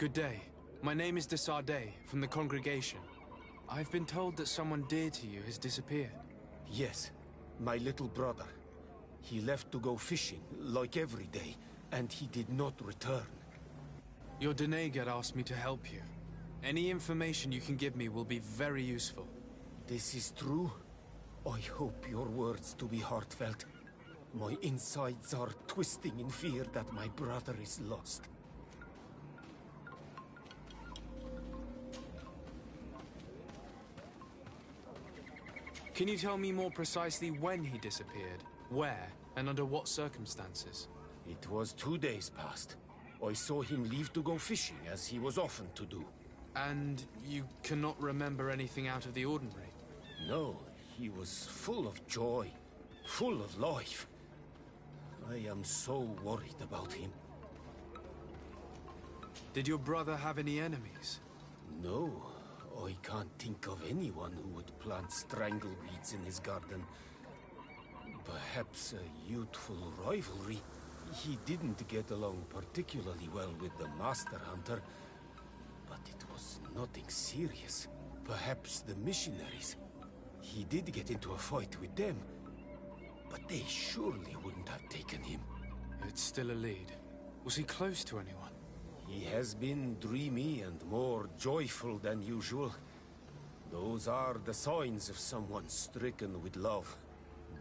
Good day. My name is Desardet, from the congregation. I've been told that someone dear to you has disappeared. Yes, my little brother. He left to go fishing, like every day, and he did not return. Your Denegad asked me to help you. Any information you can give me will be very useful. This is true? I hope your words to be heartfelt. My insides are twisting in fear that my brother is lost. Can you tell me more precisely when he disappeared, where, and under what circumstances? It was 2 days past. I saw him leave to go fishing, as he was often to do. And you cannot remember anything out of the ordinary? No, he was full of joy, full of life. I am so worried about him. Did your brother have any enemies? No, I can't think of anyone who would plant strangleweeds in his garden. Perhaps a youthful rivalry. He didn't get along particularly well with the Master Hunter, but it was nothing serious. Perhaps the missionaries. He did get into a fight with them, but they surely wouldn't have taken him. It's still a lead. Was he close to anyone? He has been dreamy and more joyful than usual. Those are the signs of someone stricken with love.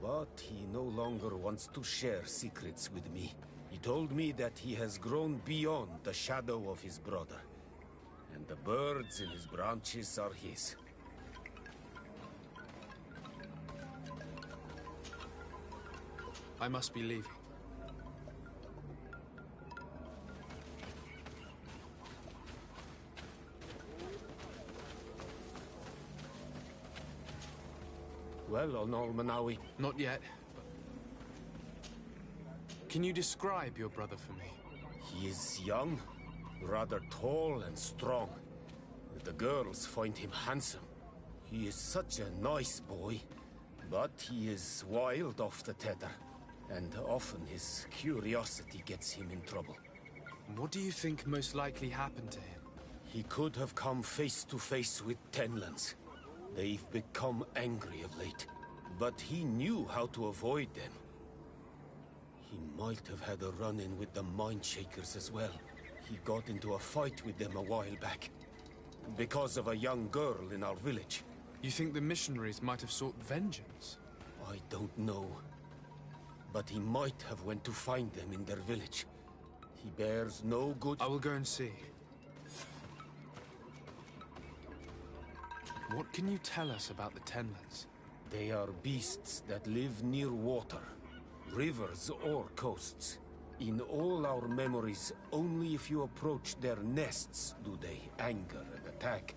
But he no longer wants to share secrets with me. He told me that he has grown beyond the shadow of his brother. And the birds in his branches are his. I must be leaving. Well, Onolmanawi. Not yet. Can you describe your brother for me? He is young, rather tall and strong. The girls find him handsome. He is such a nice boy, but he is wild off the tether. And often his curiosity gets him in trouble. What do you think most likely happened to him? He could have come face to face with Tenlands. They've become angry of late, but he knew how to avoid them. He might have had a run-in with the Mindshakers as well. He got into a fight with them a while back, because of a young girl in our village. You think the missionaries might have sought vengeance? I don't know, but he might have went to find them in their village. He bears no good... I will go and see. What can you tell us about the Tenlands? They are beasts that live near water, rivers or coasts. In all our memories, only if you approach their nests do they anger and attack.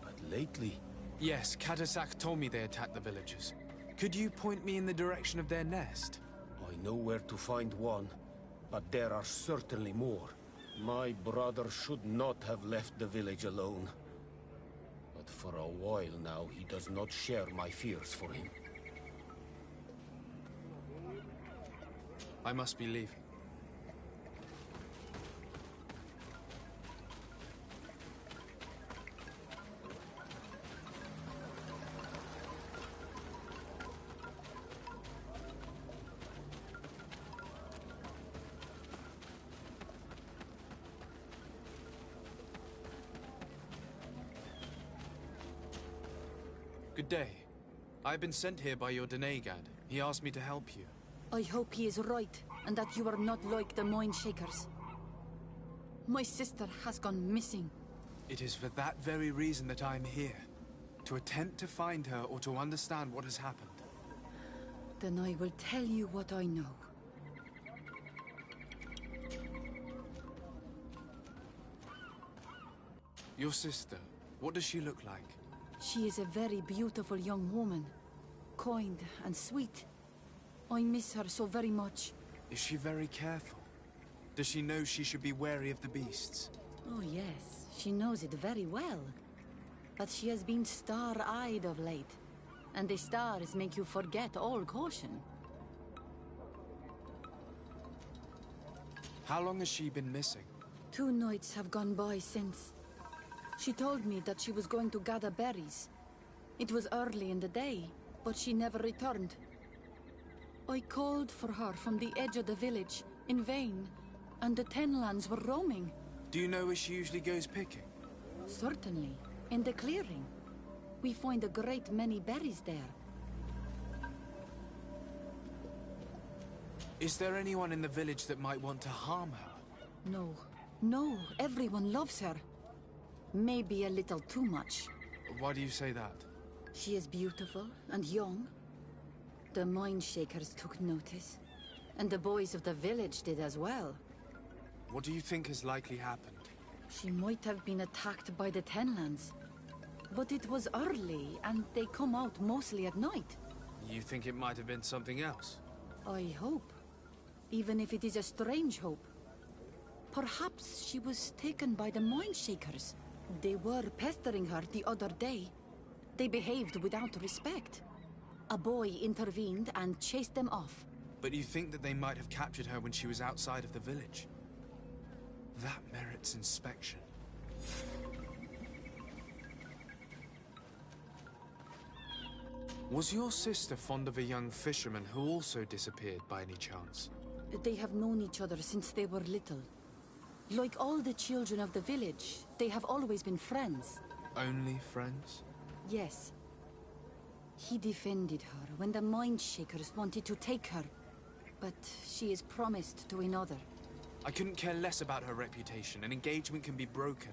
But lately... Yes, Katasak told me they attacked the villagers. Could you point me in the direction of their nest? I know where to find one, but there are certainly more. My brother should not have left the village alone. But for a while now, he does not share my fears for him. I must be leaving. Good day. I've been sent here by your Denegad. He asked me to help you. I hope he is right, and that you are not like the Mindshakers. My sister has gone missing. It is for that very reason that I'm here. To attempt to find her or to understand what has happened. Then I will tell you what I know. Your sister, what does she look like? She is a very beautiful young woman. Kind and sweet. I miss her so very much. Is she very careful? Does she know she should be wary of the beasts? Oh yes, she knows it very well. But she has been star-eyed of late. And the stars make you forget all caution. How long has she been missing? 2 nights have gone by since. She told me that she was going to gather berries. It was early in the day, but she never returned. I called for her from the edge of the village, in vain, and the Tenlands were roaming. Do you know where she usually goes picking? Certainly, in the clearing. We find a great many berries there. Is there anyone in the village that might want to harm her? No, everyone loves her. Maybe a little too much. Why do you say that? She is beautiful and young. The Mindshakers took notice, and the boys of the village did as well. What do you think has likely happened? She might have been attacked by the Tenlands. But it was early, and they come out mostly at night. You think it might have been something else? I hope. Even if it is a strange hope. Perhaps she was taken by the Mindshakers. They were pestering her the other day. They behaved without respect. A boy intervened and chased them off. But you think that they might have captured her when she was outside of the village? That merits inspection. Was your sister fond of a young fisherman who also disappeared by any chance? They have known each other since they were little. Like all the children of the village, they have always been friends. Only friends? Yes. He defended her when the Mindshakers wanted to take her. But she is promised to another. I couldn't care less about her reputation. An engagement can be broken.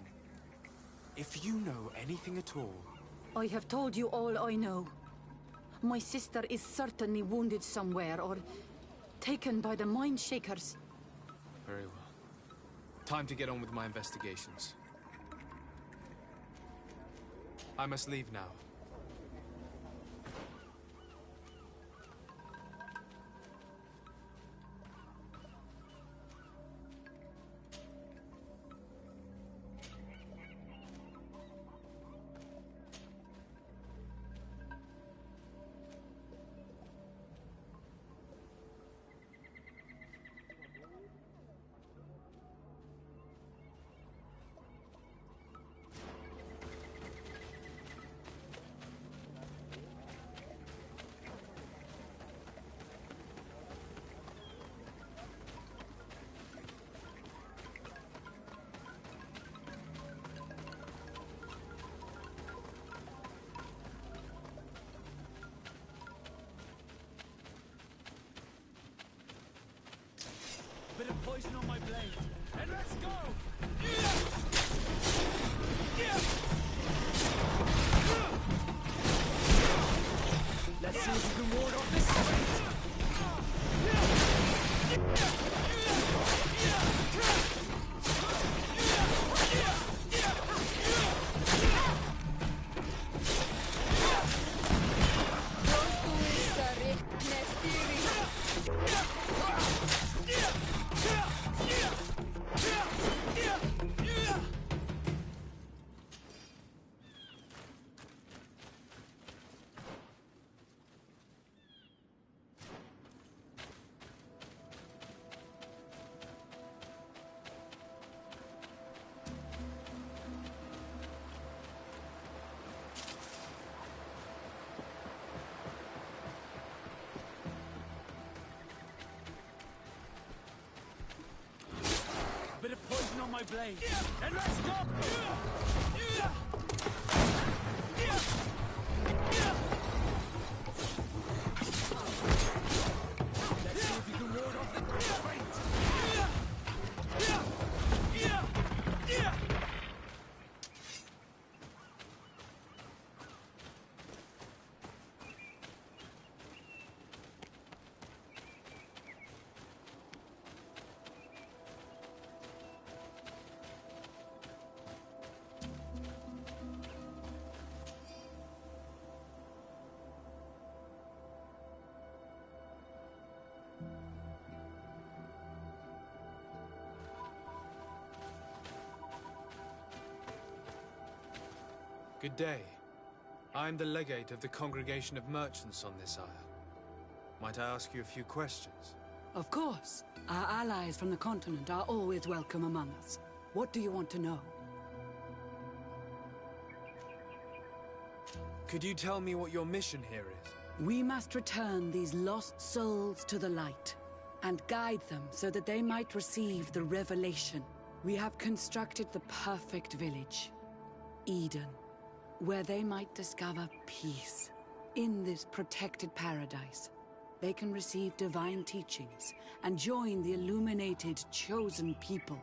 If you know anything at all... I have told you all I know. My sister is certainly wounded somewhere, or taken by the Mindshakers. Very well. Time to get on with my investigations. I must leave now. Bit of poison on my blade, and let's go! Let's see if you can ward off this fight! Bit of poison on my blade, and let's go! Let's see if you can ward off the fight! Good day. I am the legate of the Congregation of Merchants on this isle. Might I ask you a few questions? Of course. Our allies from the continent are always welcome among us. What do you want to know? Could you tell me what your mission here is? We must return these lost souls to the light and guide them so that they might receive the revelation. We have constructed the perfect village, Eden, where they might discover peace. In this protected paradise, they can receive divine teachings and join the illuminated, chosen people.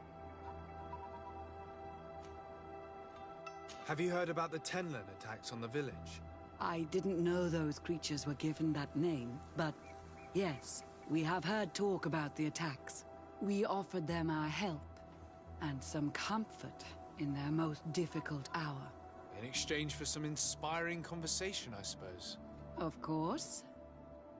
Have you heard about the Tenlin attacks on the village? I didn't know those creatures were given that name, but yes, we have heard talk about the attacks. We offered them our help and some comfort in their most difficult hour. In exchange for some inspiring conversation, I suppose. Of course.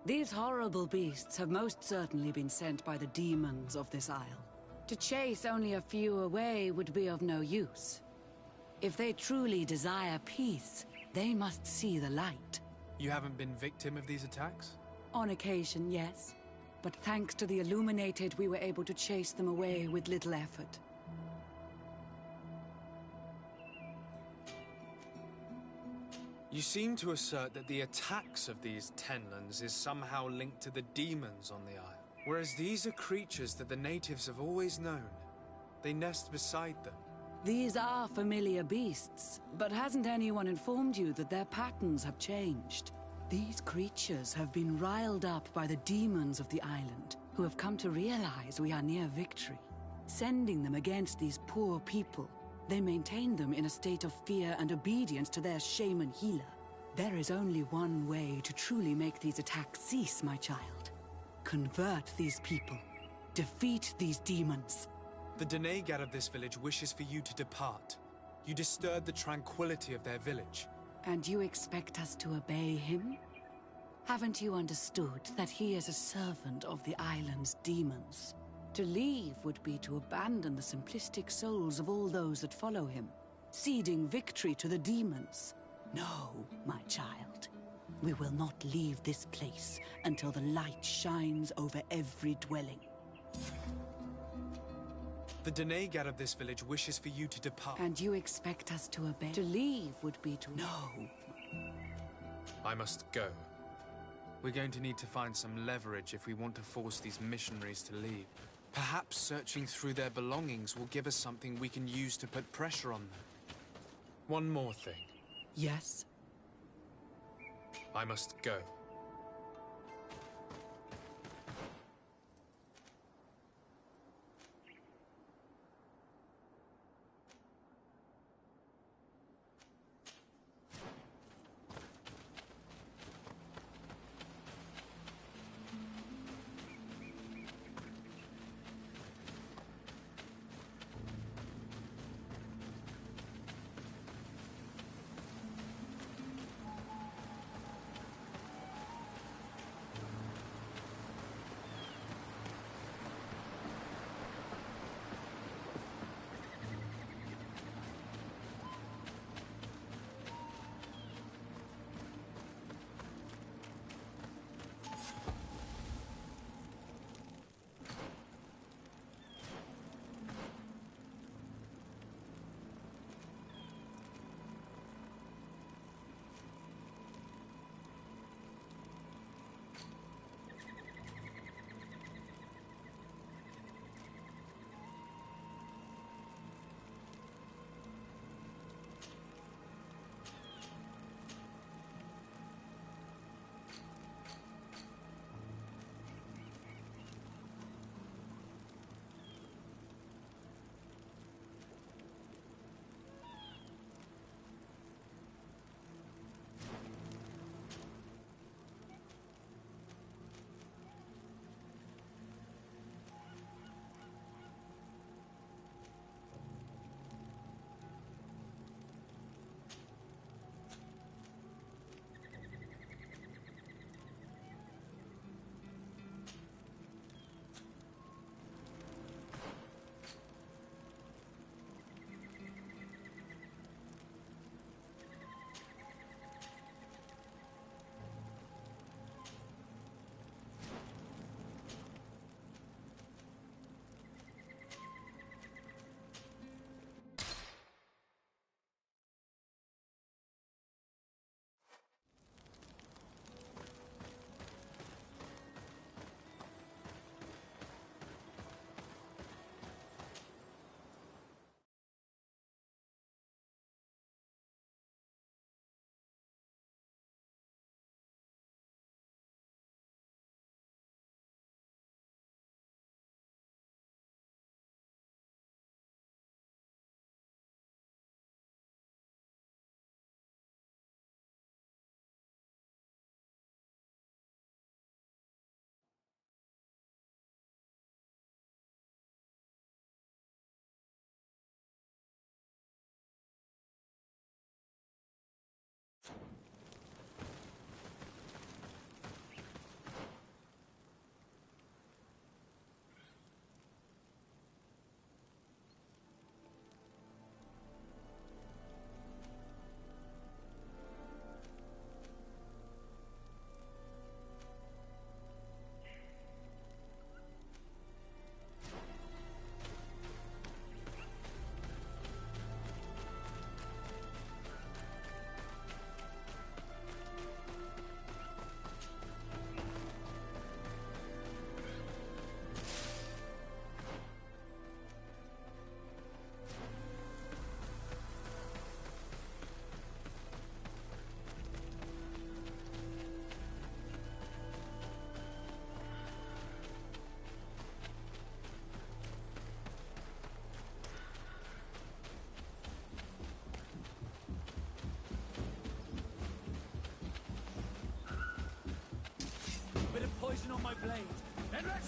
These horrible beasts have most certainly been sent by the demons of this isle. To chase only a few away would be of no use. If they truly desire peace, they must see the light. You haven't been victim of these attacks? On occasion, yes. But thanks to the Illuminated, we were able to chase them away with little effort. You seem to assert that the attacks of these Tenlins is somehow linked to the demons on the isle, whereas these are creatures that the natives have always known. They nest beside them. These are familiar beasts, but hasn't anyone informed you that their patterns have changed? These creatures have been riled up by the demons of the island, who have come to realize we are near victory. Sending them against these poor people, they maintain them in a state of fear and obedience to their shaman healer. There is only one way to truly make these attacks cease, my child. Convert these people. Defeat these demons. The Denegat of this village wishes for you to depart. You disturb the tranquility of their village. And you expect us to obey him? Haven't you understood that he is a servant of the island's demons? To leave would be to abandon the simplistic souls of all those that follow him, ceding victory to the demons. No, my child. We will not leave this place until the light shines over every dwelling. The Denegat of this village wishes for you to depart. And you expect us to obey? To leave would be to... No. I must go. We're going to need to find some leverage if we want to force these missionaries to leave. Perhaps searching through their belongings will give us something we can use to put pressure on them. One more thing. Yes? I must go.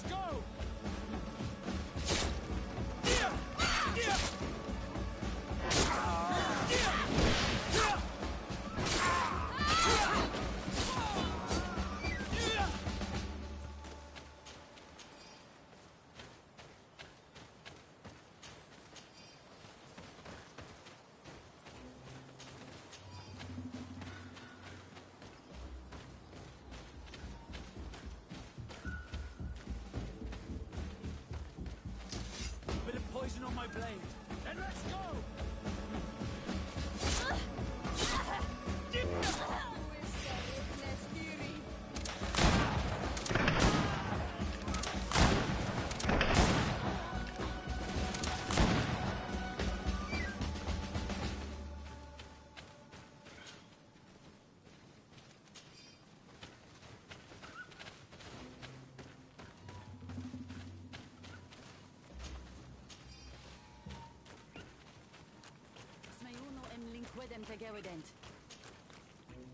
let's go! Bit of poison on my blade. Then let's go!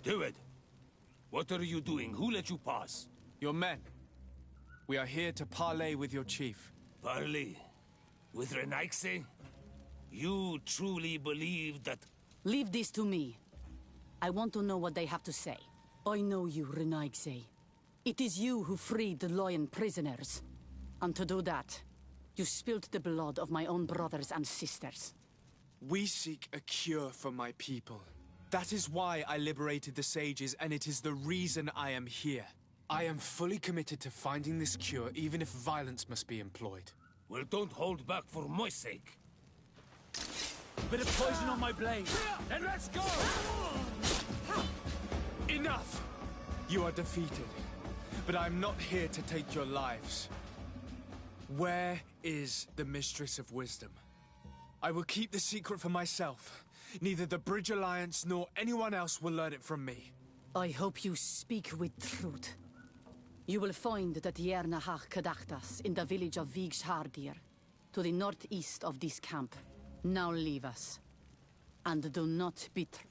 Do it. What are you doing? Who let you pass? Your men. We are here to parley with your chief. Parley? With Renaigse? You truly believe that... Leave this to me. I want to know what they have to say. I know you, Renaigse. It is you who freed the lion prisoners. And to do that, you spilled the blood of my own brothers and sisters. We seek a cure for my people. That is why I liberated the sages, and it is the reason I am here. I am fully committed to finding this cure, even if violence must be employed. Well, don't hold back for my sake. Bit of poison on my blade. Then let's go! Enough! You are defeated, but I'm not here to take your lives. Where is the Mistress of Wisdom? I will keep the secret for myself. Neither the Bridge Alliance nor anyone else will learn it from me. I hope you speak with truth. You will find the Tiernahach Kadachtas in the village of Vigshardir, to the northeast of this camp. Now leave us. And do not betray.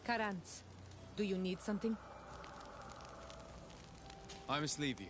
Karantz, do you need something? I must leave you.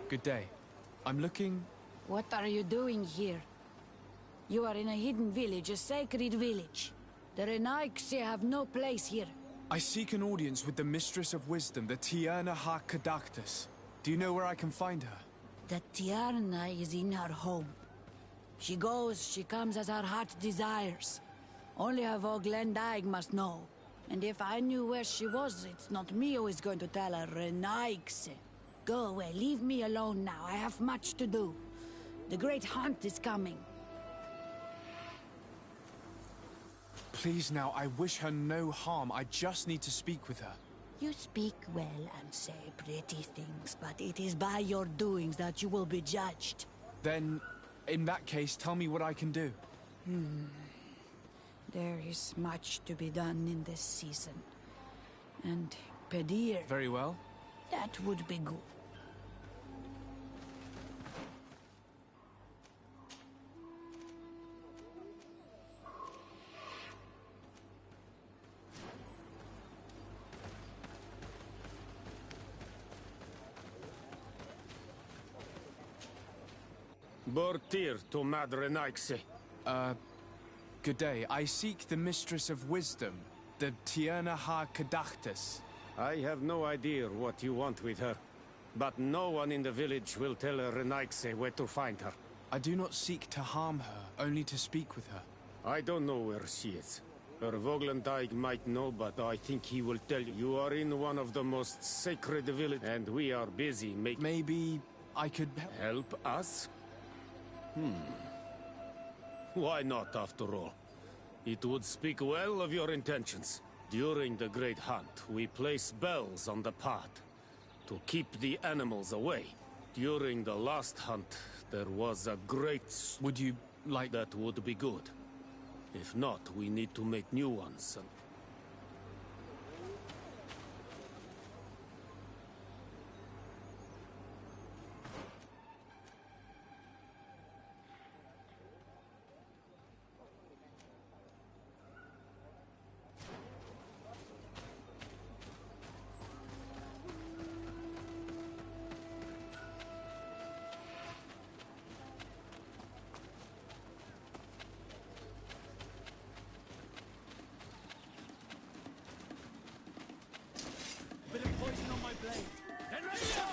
Good day. I'm looking... What are you doing here? You are in a hidden village, a sacred village. The Renaigse have no place here. I seek an audience with the Mistress of Wisdom, the Tierna ha Kadactus. Do you know where I can find her? The Tierna is in her home. She goes, she comes as her heart desires. Only her Voglendaig must know. And if I knew where she was, it's not me who is going to tell her, Renaigse. Go away, leave me alone now. I have much to do. The great hunt is coming. Please now, I wish her no harm. I just need to speak with her. You speak well and say pretty things, but it is by your doings that you will be judged. Then, in that case, tell me what I can do. There is much to be done in this season. And Pedir... Very well. That would be good. Bortir to Madre Naixe. Good day. I seek the Mistress of Wisdom, the Tierna ha Kadactus. I have no idea what you want with her, but no one in the village will tell Renaigse where to find her. I do not seek to harm her, only to speak with her. I don't know where she is. Her Voglendaig might know, but I think he will tell you. You are in one of the most sacred villages, and we are busy making... Maybe I could... Help us? Why not, after all? It would speak well of your intentions. During the Great Hunt, we place bells on the path to keep the animals away. During the last hunt, there was a great... Would you like... That would be good. If not, we need to make new ones. Bit of poison on my blade. Then ready to go!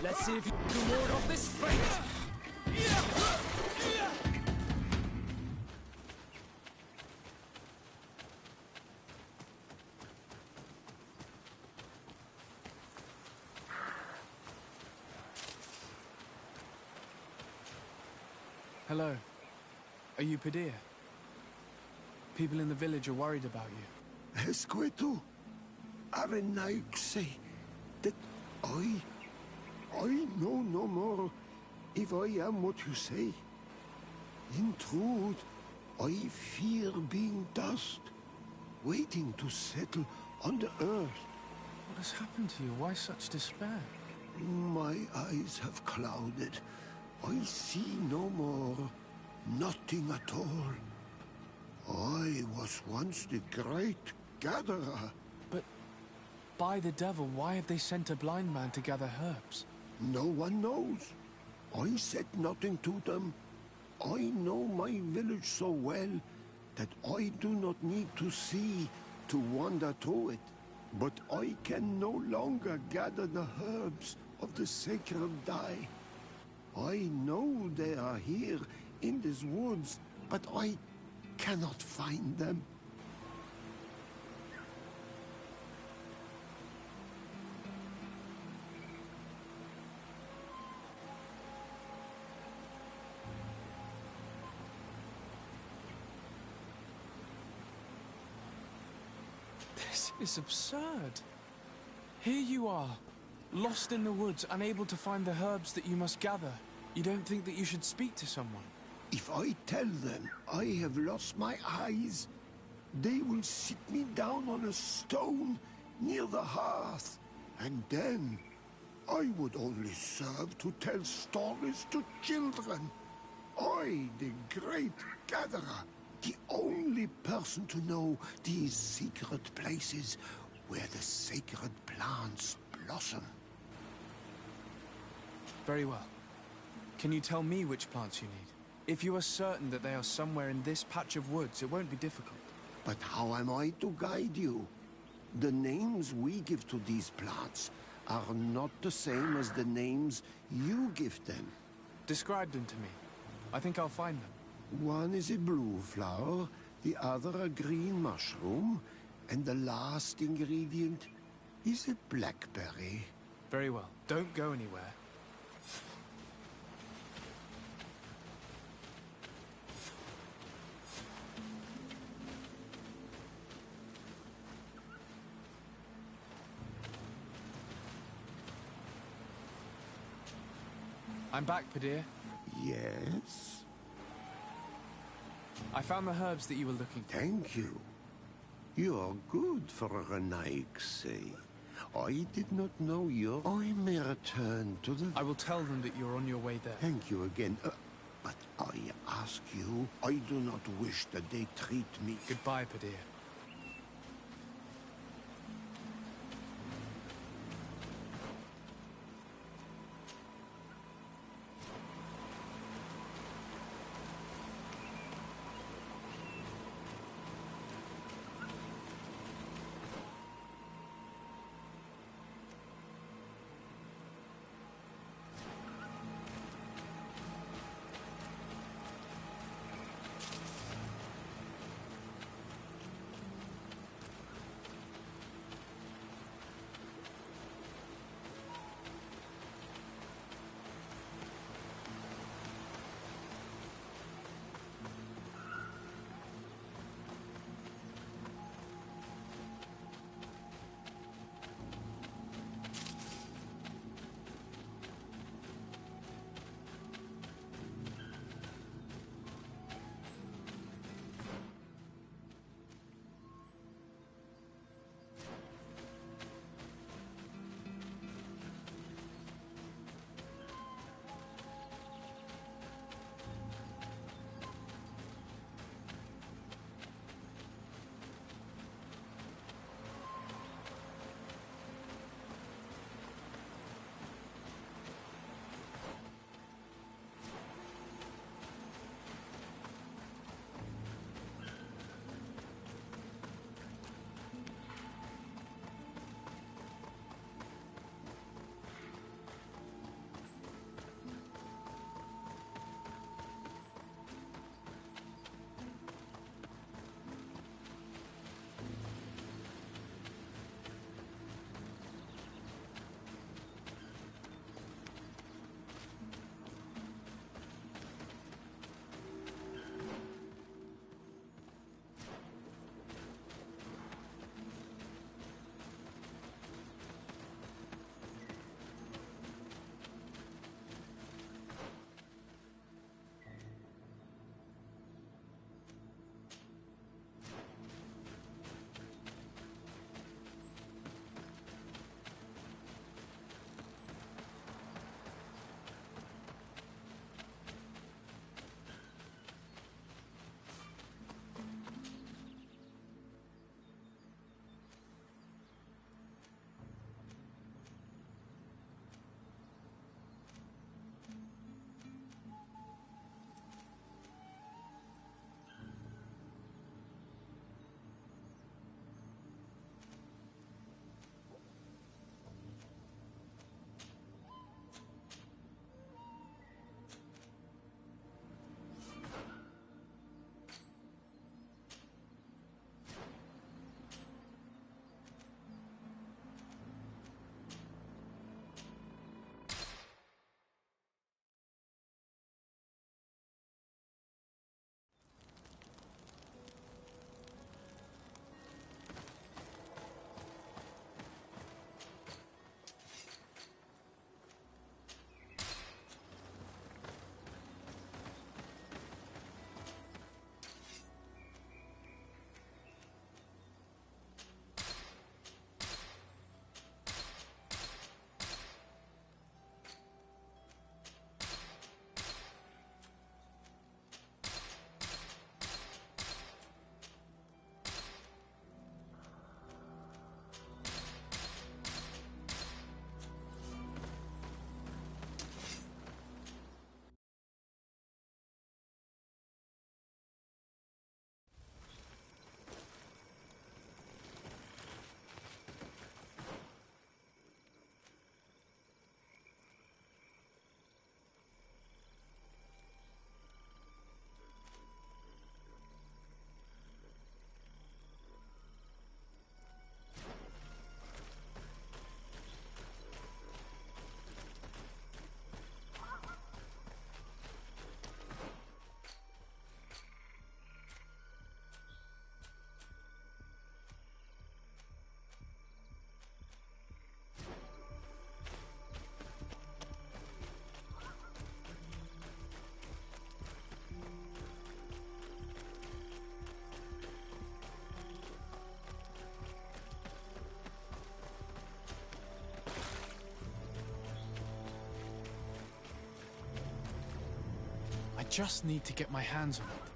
Let's see if you can ward off this fate. Hello. Are you Pedir? People in the village are worried about you. Esqueto, Arenaik say that I know no more if I am what you say. In truth, I fear being dust, waiting to settle on the earth. What has happened to you? Why such despair? My eyes have clouded. I see no more, nothing at all. I was once the great gatherer. But by the devil, why have they sent a blind man to gather herbs? No one knows. I said nothing to them. I know my village so well that I do not need to see to wander through it. But I can no longer gather the herbs of the sacred dye. I know they are here in these woods, but I cannot find them. This is absurd. Here you are, lost in the woods, unable to find the herbs that you must gather. You don't think that you should speak to someone? If I tell them I have lost my eyes, they will sit me down on a stone near the hearth. And then I would only serve to tell stories to children. I, the great gatherer, the only person to know these secret places where the sacred plants blossom. Very well. Can you tell me which plants you need? If you are certain that they are somewhere in this patch of woods, it won't be difficult. But how am I to guide you? The names we give to these plants are not the same as the names you give them. Describe them to me. I think I'll find them. One is a blue flower, the other a green mushroom, and the last ingredient is a blackberry. Very well. Don't go anywhere. I'm back, Padir. Yes? I found the herbs that you were looking for. Thank you. You are good for a Renaigse. I did not know you. I may return to the... I will tell them that you're on your way there. Thank you again. But I ask you, I do not wish that they treat me... Goodbye, Padir. just need to get my hands on it.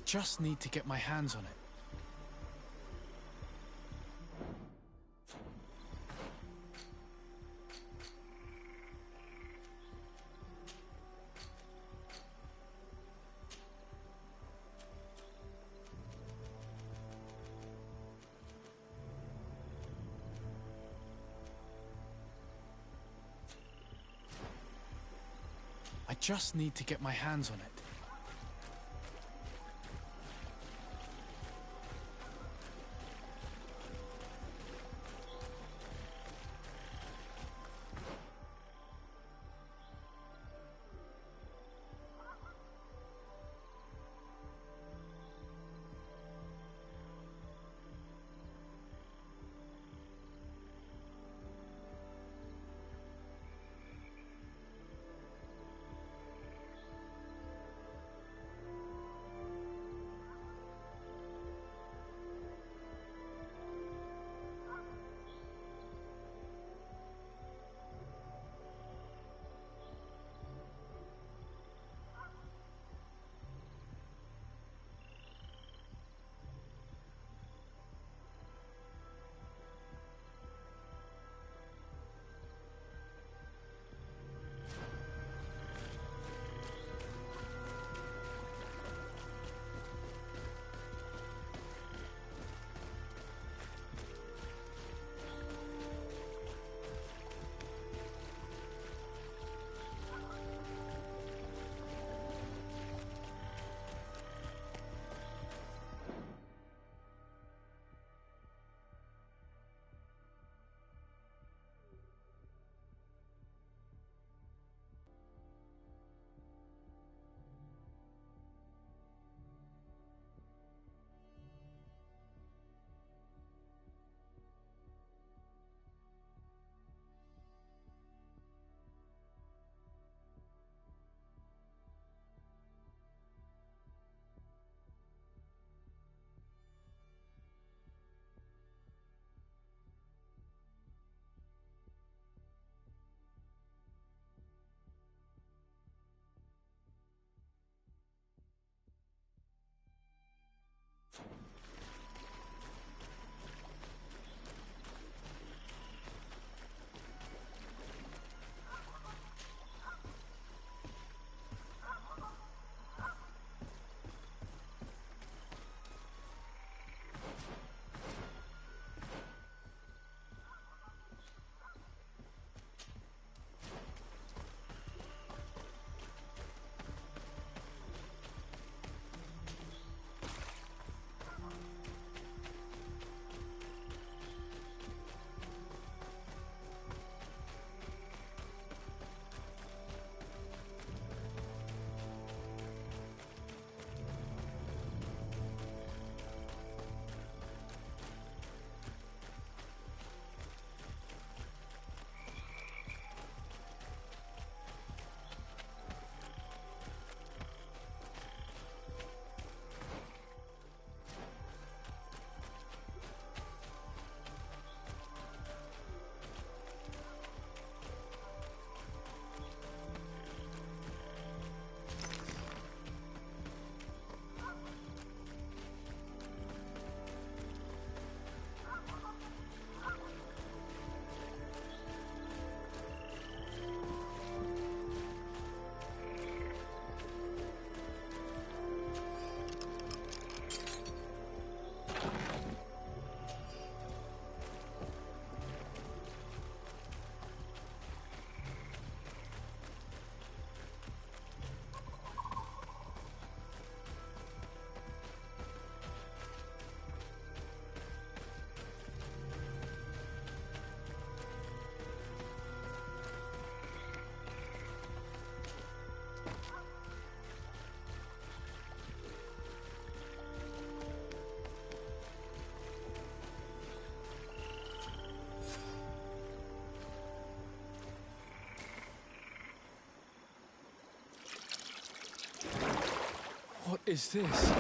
just need to get my hands on it. I just need to get my hands on it. What is this?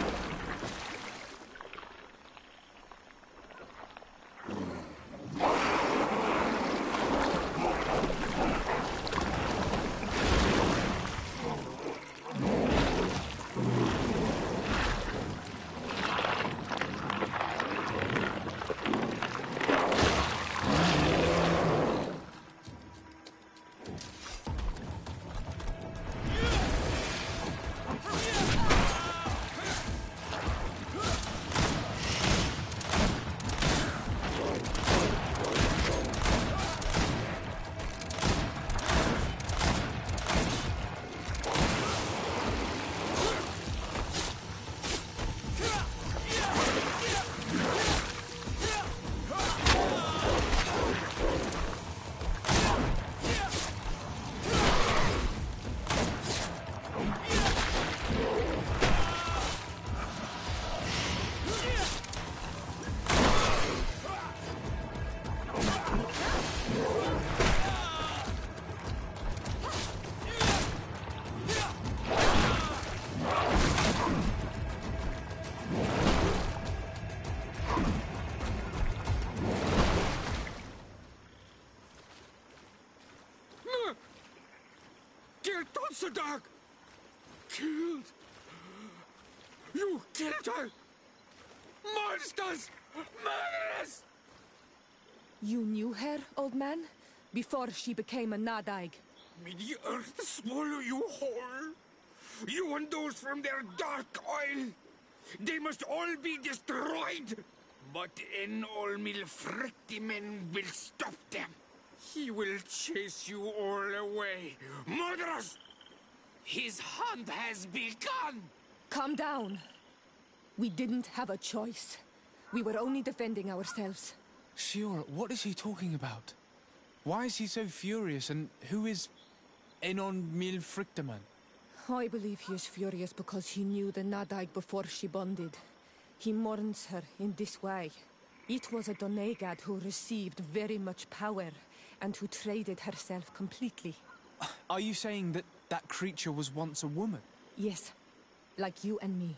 the dog! Killed! You killed her! Monsters! Murderers! You knew her, old man? Before she became a Nadaig? May the earth swallow you whole! You and those from their dark oil! They must all be destroyed! But Enolmil Frictimen will stop them. He will chase you all away. Murderers! His hunt has begun! Calm down. We didn't have a choice. We were only defending ourselves. Siora, what is he talking about? Why is he so furious, and who is Enon Milfrictaman? I believe he is furious because he knew the Nadaig before she bonded. He mourns her in this way. It was a Donegad who received very much power, and who traded herself completely. Are you saying that that creature was once a woman? Yes, like you and me.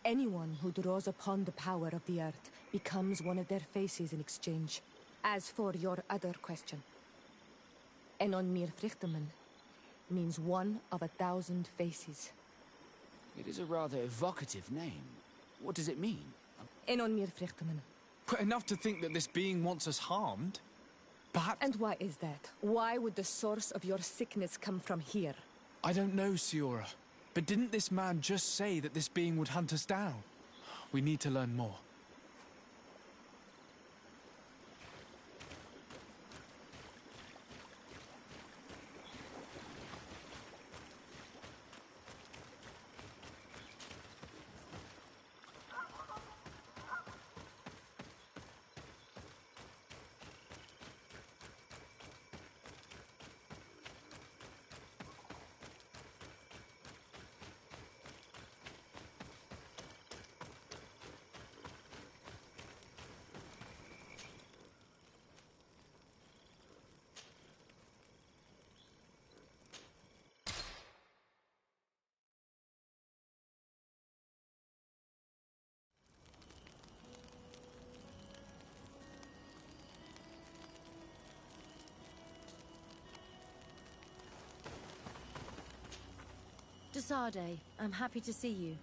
Anyone who draws upon the power of the earth becomes one of their faces in exchange. As for your other question, Enon Mir Frichteman means one of 1,000 faces. It is a rather evocative name. What does it mean? Enon Mir Frichteman. But enough to think that this being wants us harmed? Perhaps... And why is that? Why would the source of your sickness come from here? I don't know, Siora. But didn't this man just say that this being would hunt us down? We need to learn more. Desade, I'm happy to see you.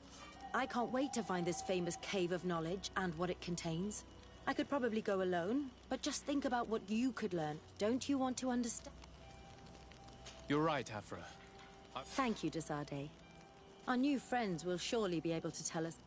I can't wait to find this famous cave of knowledge and what it contains. I could probably go alone, but just think about what you could learn. Don't you want to understand? You're right, Afra. Thank you, Desade. Our new friends will surely be able to tell us.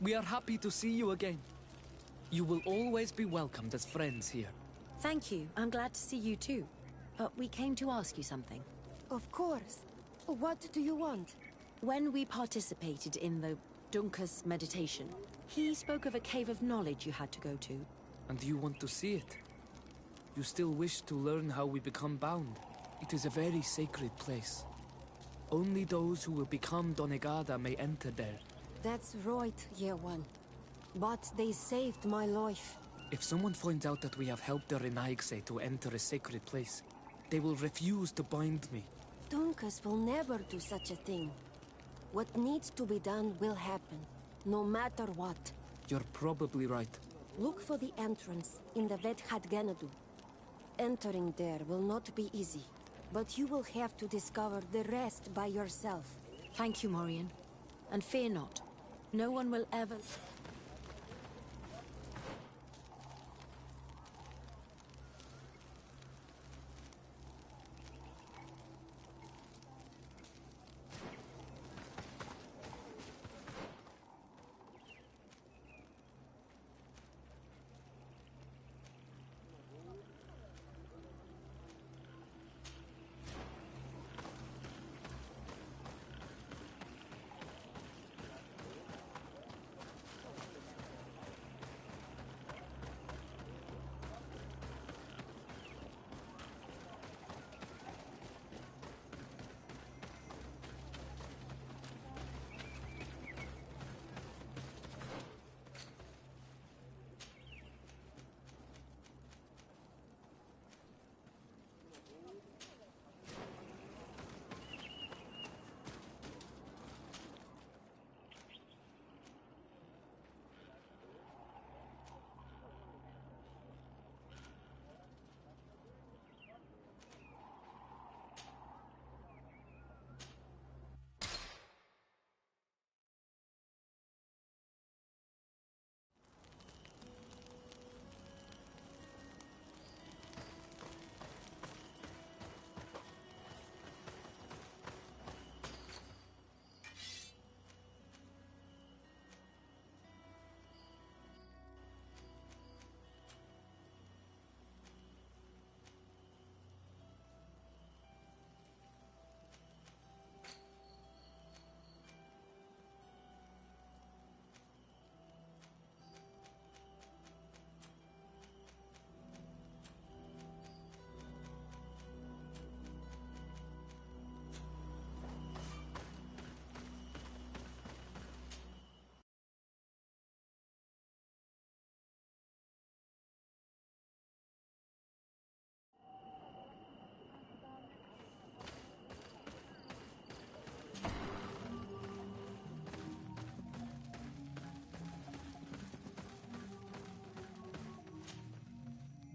We are happy to see you again. You will always be welcomed as friends here. Thank you. I'm glad to see you too. But we came to ask you something. Of course. What do you want? When we participated in the Dunkus meditation, he spoke of a cave of knowledge you had to go to. And you want to see it? You still wish to learn how we become bound? It is a very sacred place. Only those who will become Donegada may enter there. That's right, Year One. But they saved my life. If someone finds out that we have helped the Renaigse to enter a sacred place, they will refuse to bind me. Dunkus will never do such a thing. What needs to be done will happen, no matter what. You're probably right. Look for the entrance in the Vedhat Ganadu. Entering there will not be easy, but you will have to discover the rest by yourself. Thank you, Morian. And fear not. No one will ever...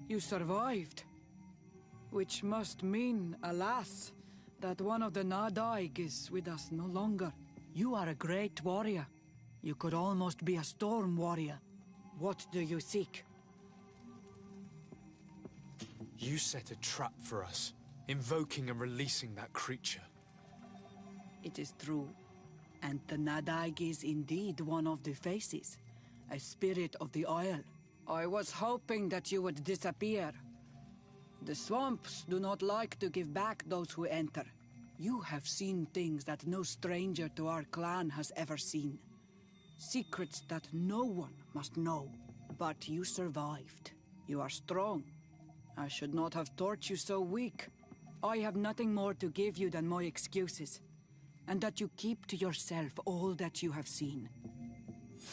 You survived. Which must mean, alas, that one of the Nadaig is with us no longer. You are a great warrior. You could almost be a storm warrior. What do you seek? You set a trap for us, invoking and releasing that creature. It is true. And the Nadaig is indeed one of the faces. A spirit of the Isle. I was hoping that you would disappear. The swamps do not like to give back those who enter. You have seen things that no stranger to our clan has ever seen. Secrets that no one must know. But you survived. You are strong. I should not have thought you so weak. I have nothing more to give you than my excuses. And that you keep to yourself all that you have seen.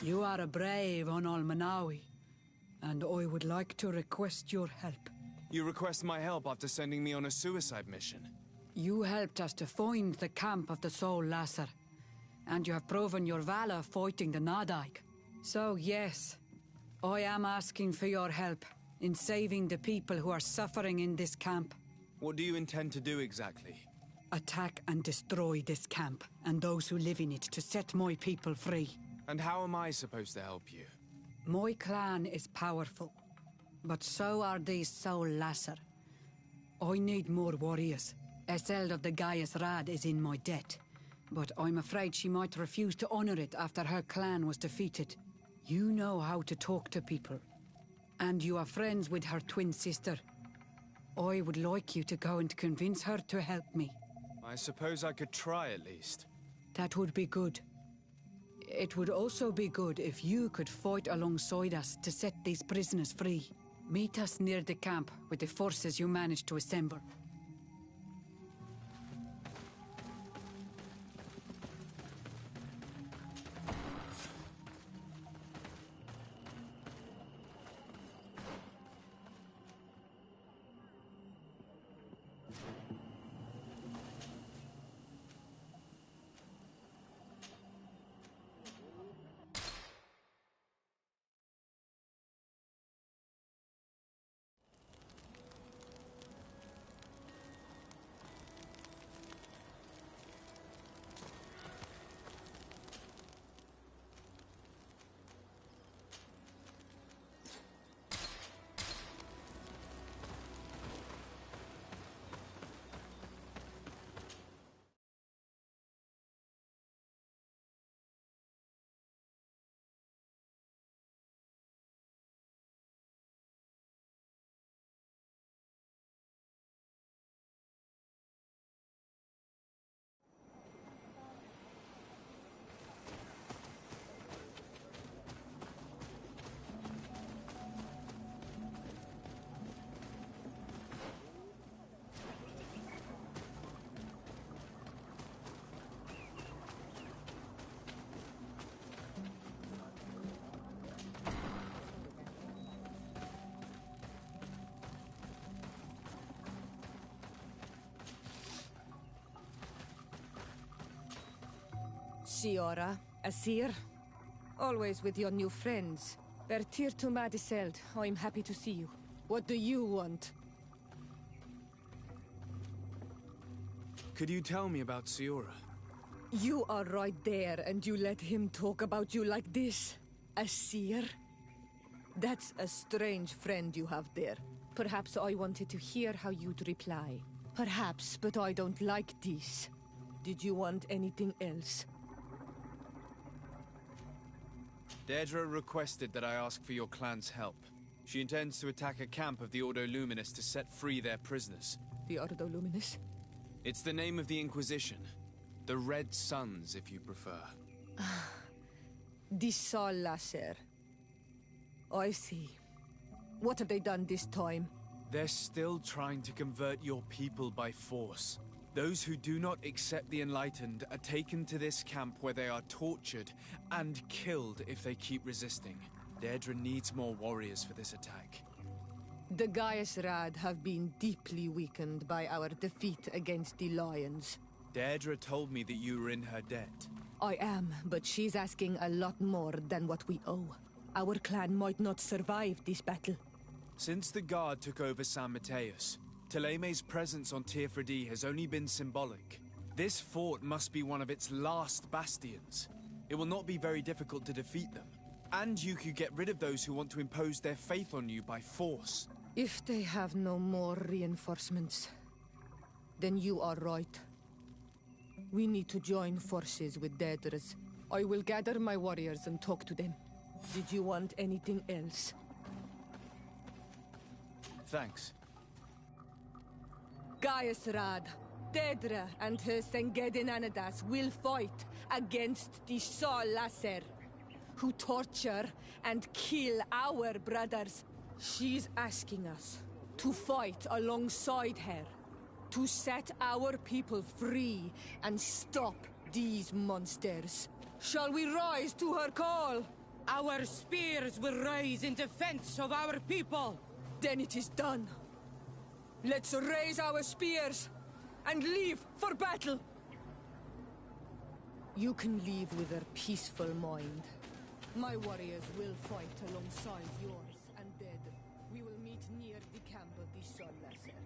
You are a brave Onol Manawi. And I would like to request your help. You request my help after sending me on a suicide mission? You helped us to find the camp of the Soul Lasser. And you have proven your valor fighting the Nadaig. So yes, I am asking for your help in saving the people who are suffering in this camp. What do you intend to do exactly? Attack and destroy this camp, and those who live in it, to set my people free. And how am I supposed to help you? My clan is powerful, but so are these Soul Lasser. I need more warriors. Eseld of the Gaius Rad is in my debt, but I'm afraid she might refuse to honor it after her clan was defeated. You know how to talk to people, and you are friends with her twin sister. I would like you to go and convince her to help me. I suppose I could try at least. That would be good. It would also be good if you could fight alongside us to set these prisoners free. Meet us near the camp with the forces you managed to assemble. Siora, Asir, always with your new friends. Bertir to Madiseld, I'm happy to see you. What do you want? Could you tell me about Siora? You are right there, and you let him talk about you like this? Asir? That's a strange friend you have there. Perhaps I wanted to hear how you'd reply. Perhaps, but I don't like this. Did you want anything else? Deirdre requested that I ask for your clan's help. She intends to attack a camp of the Ordo Luminous to set free their prisoners. The Ordo Luminous? It's the name of the Inquisition. The Red Suns, if you prefer. The Sol Lasser. I see. What have they done this time? They're still trying to convert your people by force. Those who do not accept the Enlightened are taken to this camp where they are tortured and killed if they keep resisting. Deirdre needs more warriors for this attack. The Gaius Rad have been deeply weakened by our defeat against the Lions. Deirdre told me that you were in her debt. I am, but she's asking a lot more than what we owe. Our clan might not survive this battle. Since the Guard took over San Mateus, Theleme's presence on Teofredi has only been symbolic. This fort must be one of its last bastions. It will not be very difficult to defeat them. And you could get rid of those who want to impose their faith on you by force. If they have no more reinforcements, then you are right. We need to join forces with Deirdre's. I will gather my warriors and talk to them. Did you want anything else? Thanks. Gaius Rad, Deirdre and her Sengedin Anadas will fight against the Sol Lasser, who torture and kill our brothers. She's asking us to fight alongside her, to set our people free and stop these monsters. Shall we rise to her call? Our spears will rise in defense of our people. Then it is done. Let's raise our spears and leave for battle. You can leave with a peaceful mind. My warriors will fight alongside yours and Deirdre. We will meet near the camp of the Sol Lasser.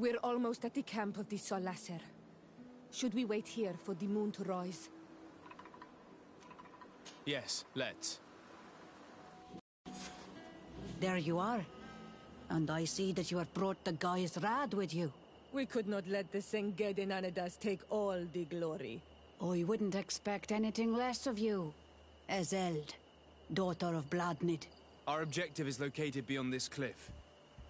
We're almost at the camp of the Solasser. Should we wait here for the moon to rise? Yes, let's. There you are. And I see that you have brought the guy's rad with you. We could not let the Senged and Anadas take all the glory. I wouldn't expect anything less of you. Ezeld, daughter of Bladnid. Our objective is located beyond this cliff.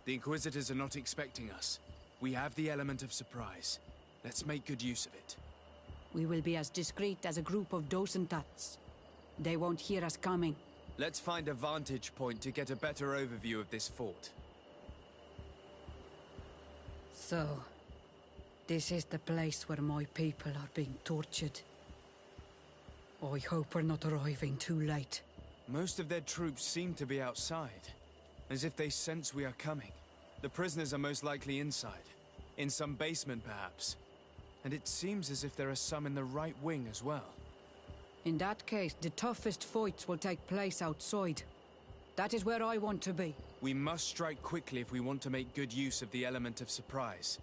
The Inquisitors are not expecting us. We have the element of surprise. Let's make good use of it. We will be as discreet as a group of Dosentats. They won't hear us coming. Let's find a vantage point to get a better overview of this fort. So, this is the place where my people are being tortured. I hope we're not arriving too late. Most of their troops seem to be outside, as if they sense we are coming. The prisoners are most likely inside, in some basement perhaps. And it seems as if there are some in the right wing as well. In that case, the toughest fights will take place outside. That is where I want to be. We must strike quickly if we want to make good use of the element of surprise.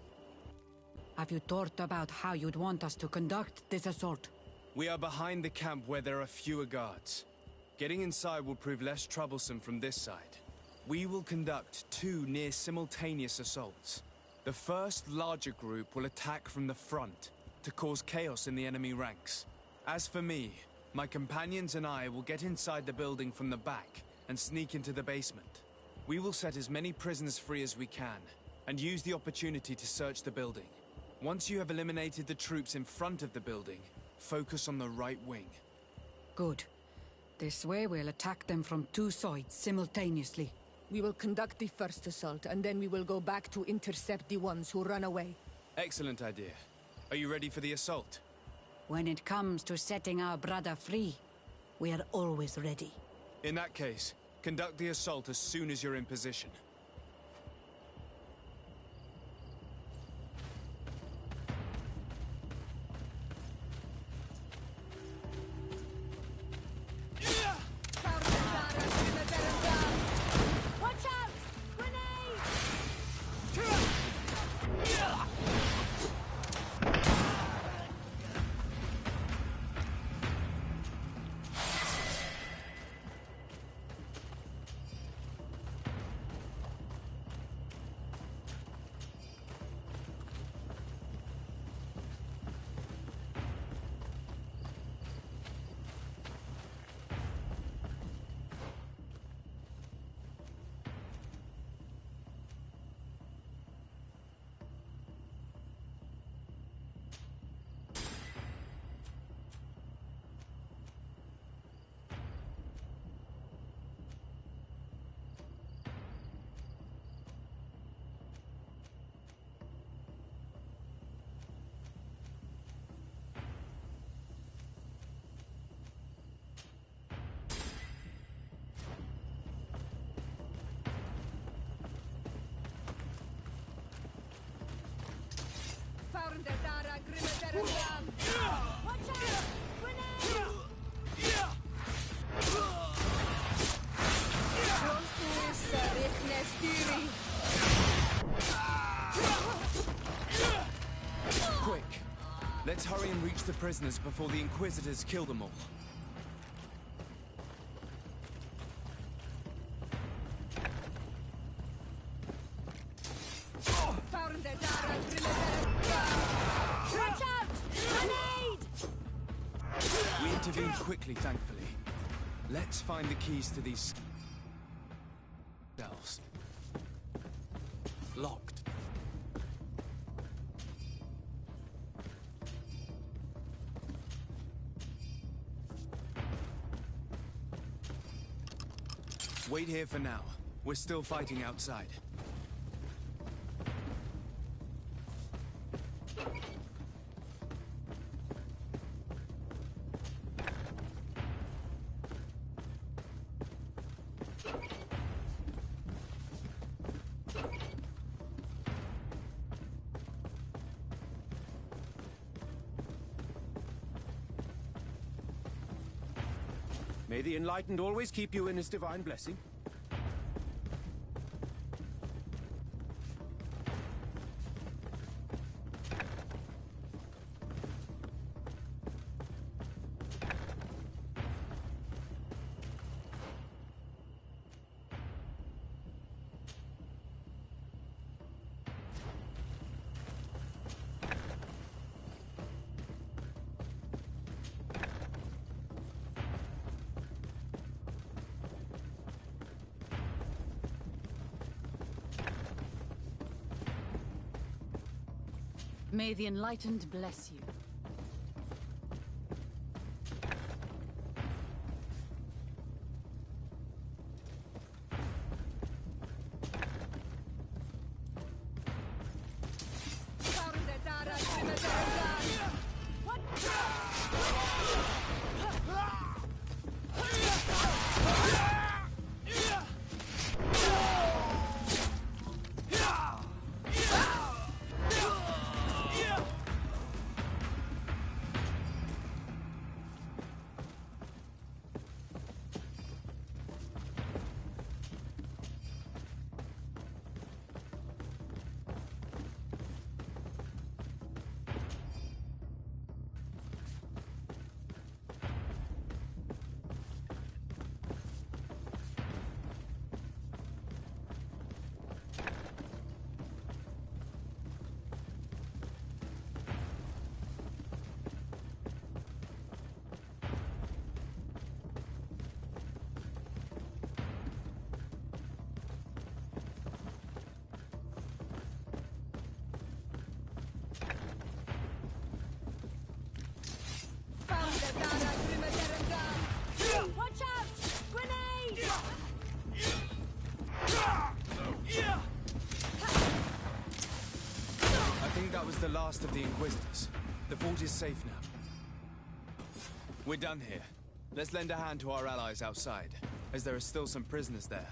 Have you thought about how you'd want us to conduct this assault? We are behind the camp where there are fewer guards. Getting inside will prove less troublesome from this side. We will conduct 2 near-simultaneous assaults. The first larger group will attack from the front to cause chaos in the enemy ranks. As for me, my companions and I will get inside the building from the back and sneak into the basement. We will set as many prisoners free as we can and use the opportunity to search the building. Once you have eliminated the troops in front of the building, focus on the right wing. Good. This way we'll attack them from 2 sides simultaneously. We will conduct the first assault, and then we will go back to intercept the ones who run away. Excellent idea. Are you ready for the assault? When it comes to setting our brother free, we are always ready. In that case, conduct the assault as soon as you're in position. Quick! Let's hurry and reach the prisoners before the Inquisitors kill them all. We intervened quickly, thankfully. Let's find the keys to these cells. Locked. Wait here for now. We're still fighting outside. May the Enlightened always keep you in his divine blessing. May the Enlightened bless you. Watch out! Grenade! I think that was the last of the Inquisitors. The fort is safe now. We're done here. Let's lend a hand to our allies outside, as there are still some prisoners there.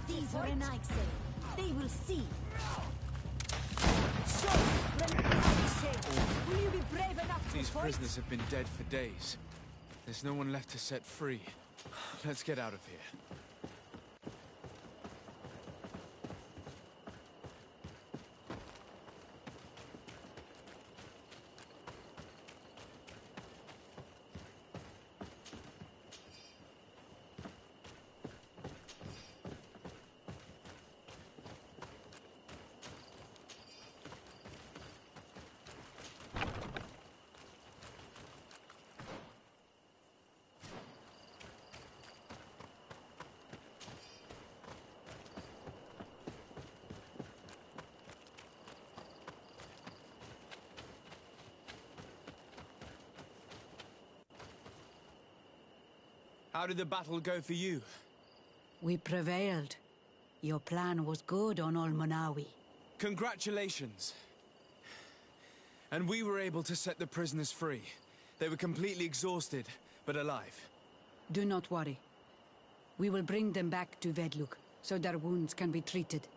These are Renaigse. They will see. Will you be brave enough to These fight? prisoners have been dead for days. There's no one left to set free. Let's get out of here. How did the battle go for you? We prevailed. Your plan was good on Olmonawi. Congratulations. And we were able to set the prisoners free. They were completely exhausted, but alive. Do not worry. We will bring them back to Vedluk, so their wounds can be treated.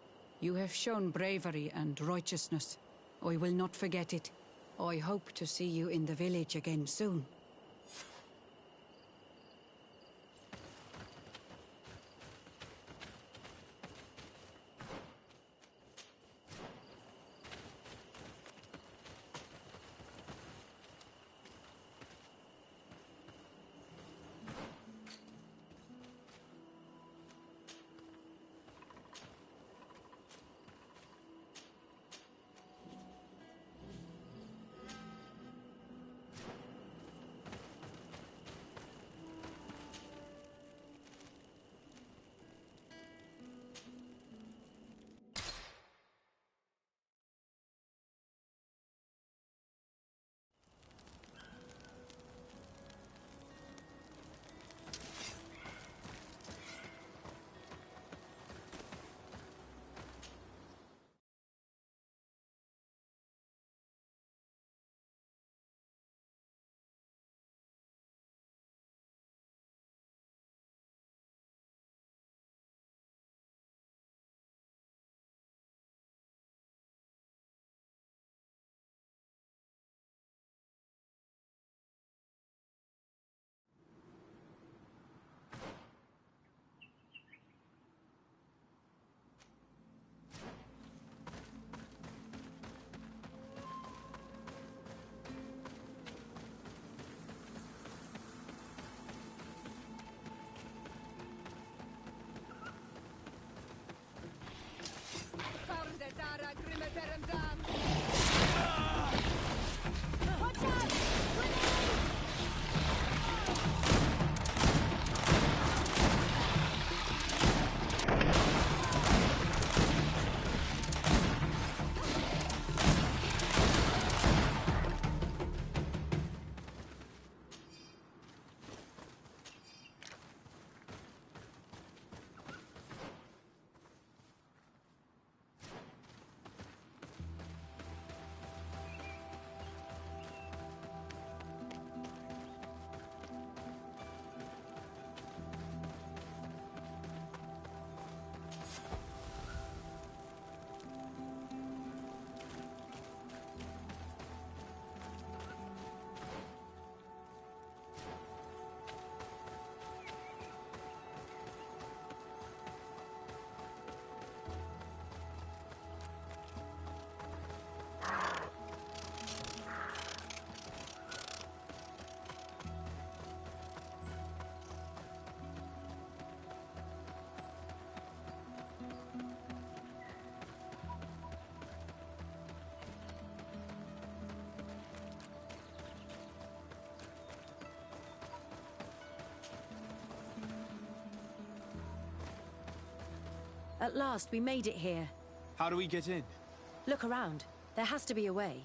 You have shown bravery and righteousness. I will not forget it. I hope to see you in the village again soon. At last, we made it here. How do we get in? Look around. There has to be a way.